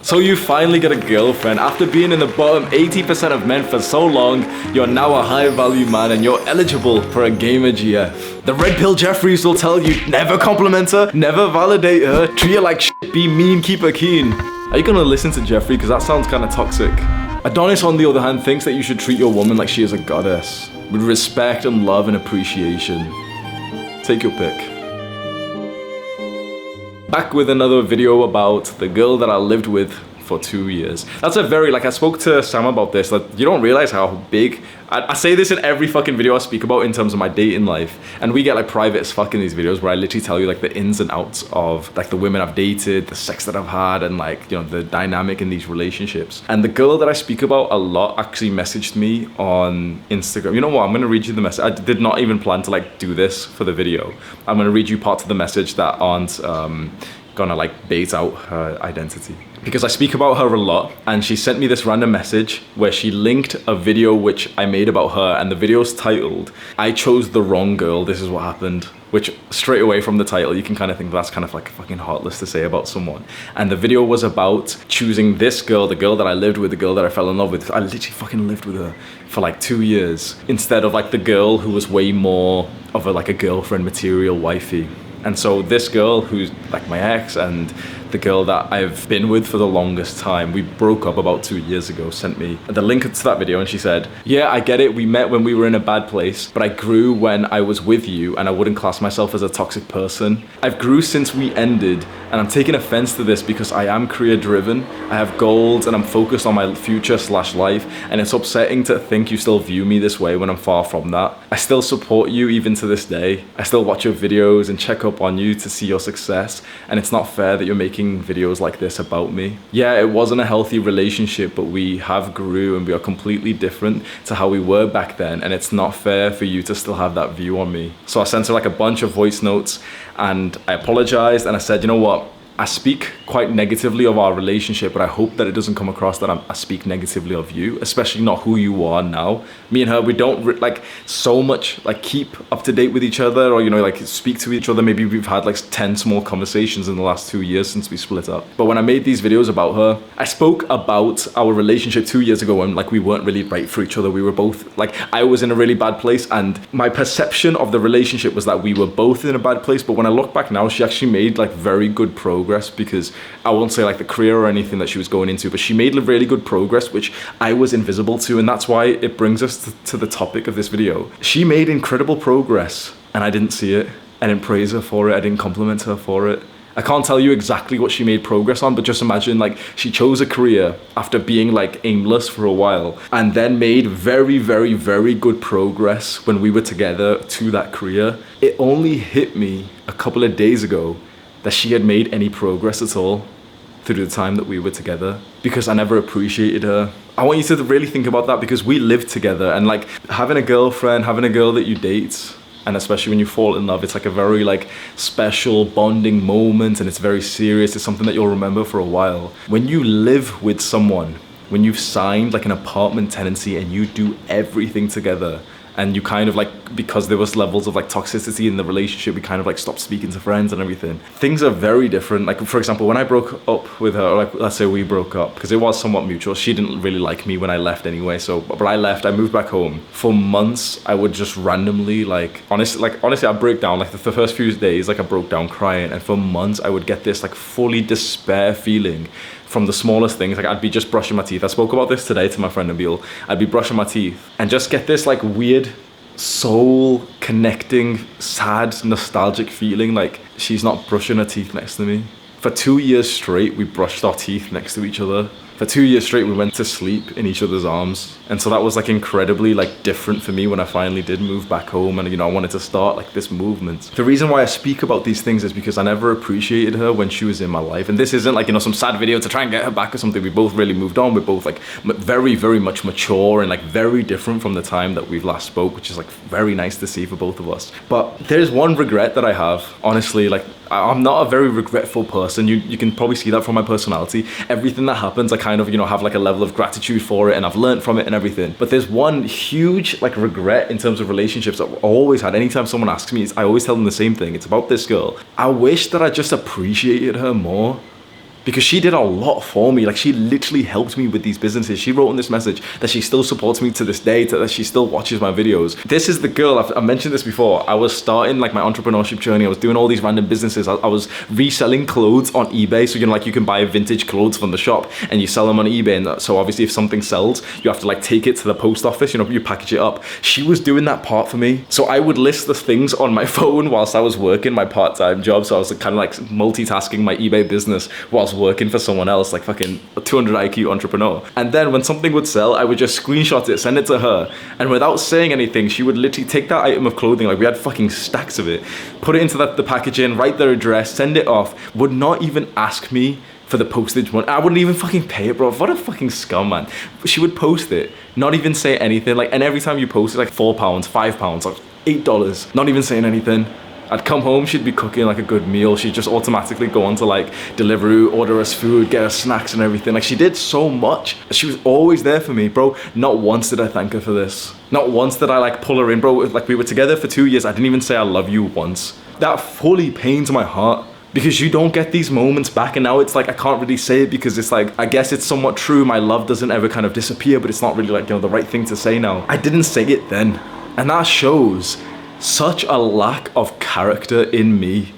So you finally get a girlfriend. After being in the bottom 80% of men for so long, you're now a high value man and you're eligible for a gamer GF. The red pill Jeffries will tell you never compliment her, never validate her, treat her like shit, be mean, keep her keen. Are you gonna listen to Jeffrey? Because that sounds kind of toxic. Adonis, on the other hand, thinks that you should treat your woman like she is a goddess, with respect and love and appreciation. Take your pick. Back with another video about the girl that I lived with for 2 years. That's a very, like, I spoke to Sam about this, that you don't realize how big, I say this in every fucking video I speak about in terms of my dating life, and we get like private as fuck in these videos where I literally tell you like the ins and outs of like the women I've dated, the sex that I've had, and like, you know, the dynamic in these relationships. And the girl that I speak about a lot actually messaged me on Instagram. You know what, I'm gonna read you the message. I did not even plan to like do this for the video. I'm gonna read you parts of the message that aren't gonna like bait out her identity, because I speak about her a lot, and she sent me this random message where she linked a video which I made about her, and the video's titled "I chose the wrong girl, this is what happened," which straight away from the title you can kind of think that's kind of like fucking heartless to say about someone. And the video was about choosing this girl, the girl that I lived with, the girl that I fell in love with. I literally fucking lived with her for like 2 years, instead of like the girl who was way more of a like a girlfriend material wifey. And so this girl who's like my ex and the girl that I've been with for the longest time, we broke up about 2 years ago, sent me the link to that video, and she said, "Yeah, I get it, we met when we were in a bad place, but I grew when I was with you, and I wouldn't class myself as a toxic person. I've grew since we ended, and I'm taking offense to this because I am career driven, I have goals, and I'm focused on my future/life, and it's upsetting to think you still view me this way when I'm far from that. I still support you even to this day. I still watch your videos and check up on you to see your success, and it's not fair that you're making videos like this about me. Yeah, it wasn't a healthy relationship, but we have grew and we are completely different to how we were back then, and it's not fair for you to still have that view on me." So I sent her like a bunch of voice notes, and I apologized, and I said, you know what, I speak quite negatively of our relationship, but I hope that it doesn't come across that I speak negatively of you, especially not who you are now. Me and her, we don't like so much like keep up to date with each other, or, you know, like speak to each other. Maybe we've had like 10 small conversations in the last 2 years since we split up. But when I made these videos about her, I spoke about our relationship 2 years ago when like we weren't really right for each other. We were both like, I was in a really bad place, and my perception of the relationship was that we were both in a bad place. But when I look back now, she actually made like very good progress, because I won't say like the career or anything that she was going into, but she made really good progress, which I was invisible to, and that's why it brings us to the topic of this video. She made incredible progress, and I didn't see it. I didn't praise her for it. I didn't compliment her for it. I can't tell you exactly what she made progress on, but just imagine like she chose a career after being like aimless for a while, and then made very, very, very good progress when we were together to that career. It only hit me a couple of days ago that she had made any progress at all through the time that we were together, because I never appreciated her. I want you to really think about that, because we lived together, and like having a girlfriend, having a girl that you date, and especially when you fall in love, it's like a very like special bonding moment, and it's very serious. It's something that you'll remember for a while. When you live with someone, when you've signed like an apartment tenancy and you do everything together, and you kind of like, because there was levels of like toxicity in the relationship, we kind of like stopped speaking to friends and everything. Things are very different. Like for example, when I broke up with her, or like let's say we broke up, because it was somewhat mutual. She didn't really like me when I left anyway. So, but I left, I moved back home. For months, I would just randomly honestly, I break down. Like the first few days, like I broke down crying, and for months I would get this like fully despair feeling from the smallest things. Like I'd be just brushing my teeth. I spoke about this today to my friend Nabil. I'd be brushing my teeth and just get this like weird soul connecting, sad, nostalgic feeling like she's not brushing her teeth next to me. For 2 years straight, we brushed our teeth next to each other. For 2 years straight, we went to sleep in each other's arms. And so that was like incredibly like different for me when I finally did move back home, and, you know, I wanted to start like this movement. The reason why I speak about these things is because I never appreciated her when she was in my life. And this isn't like, you know, some sad video to try and get her back or something. We both really moved on. We're both like very, very much mature and like very different from the time that we've last spoke, which is like very nice to see for both of us. But there's one regret that I have, honestly. Like I'm not a very regretful person. You can probably see that from my personality. Everything that happens, I kind of, you know, have like a level of gratitude for it, and I've learned from it and everything. But there's one huge like regret in terms of relationships that I've always had. Anytime someone asks me, I always tell them the same thing. It's about this girl. I wish that I just appreciated her more. because she did a lot for me. Like, she literally helped me with these businesses. She wrote in this message that she still supports me to this day, that she still watches my videos. This is the girl, I mentioned this before. I was starting like my entrepreneurship journey. I was doing all these random businesses. I was reselling clothes on eBay. So, you know, like you can buy vintage clothes from the shop and you sell them on eBay. And so obviously if something sells, you have to like take it to the post office, you know, you package it up. She was doing that part for me. So I would list the things on my phone whilst I was working my part-time job. So I was kind of like multitasking my eBay business whilst working for someone else, like fucking a 200 IQ entrepreneur. And then when something would sell, I would just screenshot it, send it to her. And without saying anything, she would literally take that item of clothing, like we had fucking stacks of it, put it into the packaging, write their address, send it off, would not even ask me for the postage money. I wouldn't even fucking pay it, bro. What a fucking scum, man. She would post it, not even say anything. Like, and every time you post it, like £4, £5, like $8, not even saying anything. I'd come home, she'd be cooking like a good meal. She'd just automatically go on to like Deliveroo, order us food, get us snacks and everything. Like, she did so much. She was always there for me, bro. Not once did I thank her for this. Not once did I like pull her in, bro. Like, we were together for 2 years. I didn't even say I love you once. That fully pains my heart, because you don't get these moments back. And now it's like, I can't really say it because it's like, I guess it's somewhat true. My love doesn't ever kind of disappear, but it's not really like, you know, the right thing to say now. I didn't say it then. And that shows such a lack of character in me.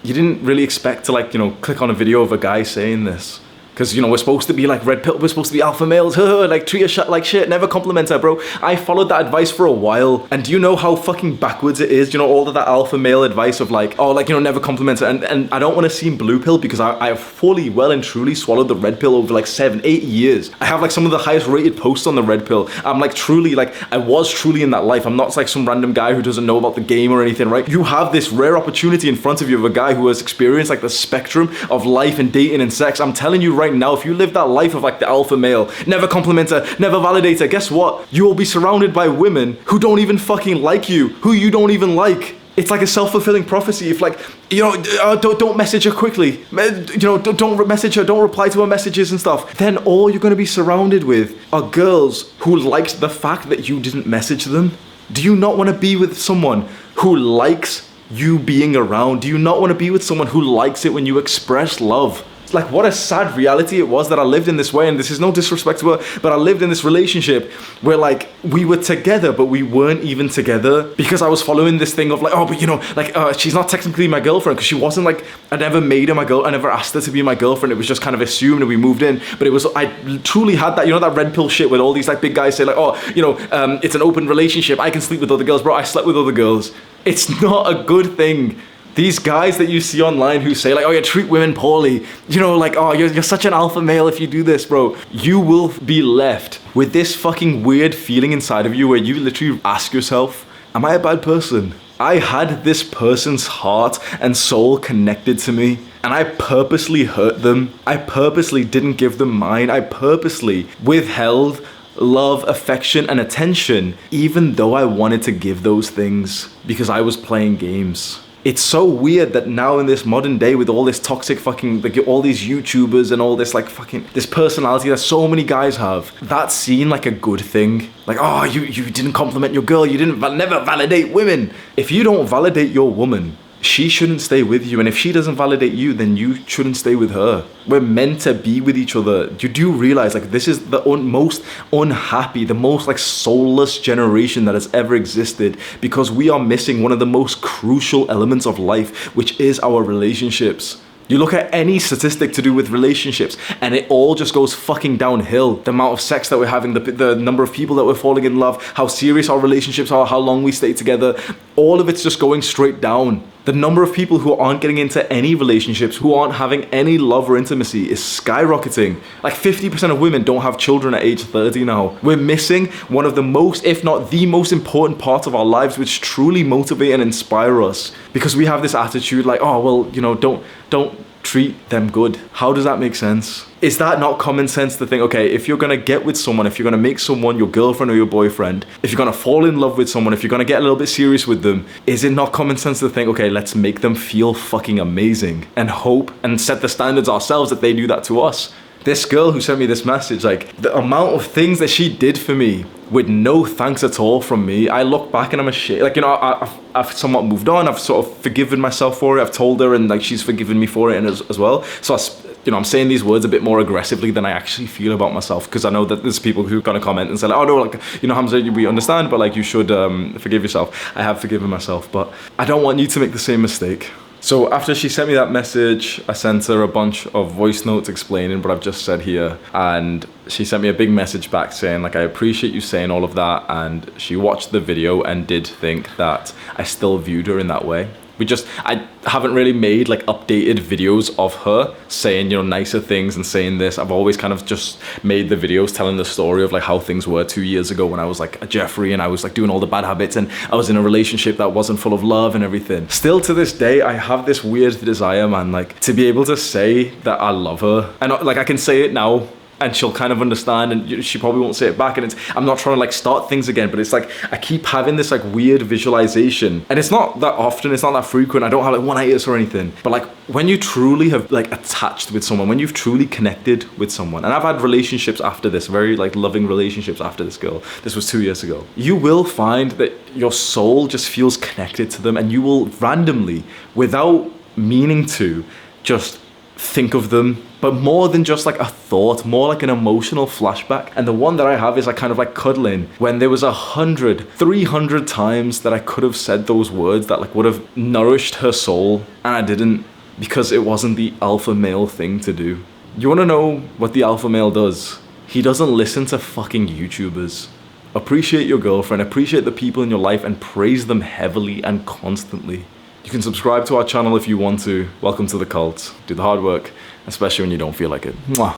You didn't really expect to like, you know, click on a video of a guy saying this. Because, you know, we're supposed to be like red pill, we're supposed to be alpha males, like treat a shit like shit, never compliment her, bro. I followed that advice for a while, and do you know how fucking backwards it is? You know, all of that alpha male advice of like, oh, like, you know, never compliment her, and I don't want to seem blue pill, because I have fully, well and truly swallowed the red pill over like 7-8 years. I have like some of the highest rated posts on the red pill. I'm like truly, like, I was truly in that life. I'm not like some random guy who doesn't know about the game or anything, right? You have this rare opportunity in front of you of a guy who has experienced like the spectrum of life and dating and sex. I'm telling you right now, if you live that life of like the alpha male, never compliment her, never validate her, guess what? You will be surrounded by women who don't even fucking like you, who you don't even like. It's like a self-fulfilling prophecy. If like, you know, don't message her quickly, you know, don't message her, don't reply to her messages and stuff, then all you're going to be surrounded with are girls who liked the fact that you didn't message them. Do you not want to be with someone who likes you being around? Do you not want to be with someone who likes it when you express love? Like, what a sad reality it was that I lived in this way, and this is no disrespect to her, but I lived in this relationship where like we were together but we weren't even together, because I was following this thing of like, oh, but you know, like she's not technically my girlfriend, because she wasn't like, I never made her my girl, I never asked her to be my girlfriend. It was just kind of assumed and we moved in. But it was, I truly had that, you know, that red pill shit with all these like big guys say like, oh, you know, it's an open relationship, I can sleep with other girls. Bro, I slept with other girls. It's not a good thing. These guys that you see online who say like, oh, you treat women poorly, you know, like, oh, you're such an alpha male if you do this, bro. You will be left with this fucking weird feeling inside of you where you literally ask yourself, am I a bad person? I had this person's heart and soul connected to me, and I purposely hurt them. I purposely didn't give them mine. I purposely withheld love, affection, and attention, even though I wanted to give those things, because I was playing games. It's so weird that now in this modern day with all this toxic fucking, like all these YouTubers and all this like fucking, this personality that so many guys have, that's seen like a good thing. Like, oh, you didn't compliment your girl, you didn't never validate women. If you don't validate your woman, she shouldn't stay with you. And if she doesn't validate you, then you shouldn't stay with her. We're meant to be with each other. You do realize like this is the most unhappy, the most like soulless generation that has ever existed, because we are missing one of the most crucial elements of life, which is our relationships. You look at any statistic to do with relationships and it all just goes fucking downhill. The amount of sex that we're having, the number of people that we're falling in love, how serious our relationships are, how long we stay together, all of it's just going straight down. The number of people who aren't getting into any relationships, who aren't having any love or intimacy, is skyrocketing. Like 50% of women don't have children at age 30 now. We're missing one of the most, if not the most important part of our lives, which truly motivate and inspire us. Because we have this attitude like, oh, well, you know, don't treat them good. How does that make sense? Is that not common sense to think, okay, if you're gonna get with someone, if you're gonna make someone your girlfriend or your boyfriend, if you're gonna fall in love with someone, if you're gonna get a little bit serious with them, is it not common sense to think, okay, let's make them feel fucking amazing and hope and set the standards ourselves that they do that to us? This girl who sent me this message, like the amount of things that she did for me with no thanks at all from me, I look back and I'm ashamed. Like, you know, I've somewhat moved on. I've sort of forgiven myself for it. I've told her and like she's forgiven me for it and as well. So I'm saying these words a bit more aggressively than I actually feel about myself, because I know that there's people who are gonna comment and say like, oh no, like, Hamza, we understand, but like you should forgive yourself. I have forgiven myself, but I don't want you to make the same mistake. So after she sent me that message, I sent her a bunch of voice notes explaining what I've just said here, and she sent me a big message back saying like, I appreciate you saying all of that, and she watched the video and did think that I still viewed her in that way. I haven't really made like updated videos of her saying, nicer things and saying this. I've always kind of just made the videos telling the story of like how things were 2 years ago when I was like a Jeffrey and I was like doing all the bad habits and I was in a relationship that wasn't full of love and everything. Still to this day, I have this weird desire, man, like to be able to say that I love her. And like I can say it now, and she'll kind of understand, and she probably won't say it back, and I'm not trying to like start things again, but it's like I keep having this like weird visualization, and it's not that often, it's not that frequent, I don't have like one-itis or anything, but like when you truly have like attached with someone, when you've truly connected with someone, and I've had relationships after this, very like loving relationships after this girl, this was 2 years ago, you will find that your soul just feels connected to them, and you will randomly, without meaning to, just think of them, but more than just like a thought, more like an emotional flashback. And the one that I have is like kind of like cuddling when there was 100, 300 times that I could have said those words that like would have nourished her soul, and I didn't, because it wasn't the alpha male thing to do. You want to know what the alpha male does? He doesn't listen to fucking YouTubers. Appreciate your girlfriend, appreciate the people in your life, and praise them heavily and constantly. You can subscribe to our channel if you want to. Welcome to the cult. Do the hard work, especially when you don't feel like it. Mwah.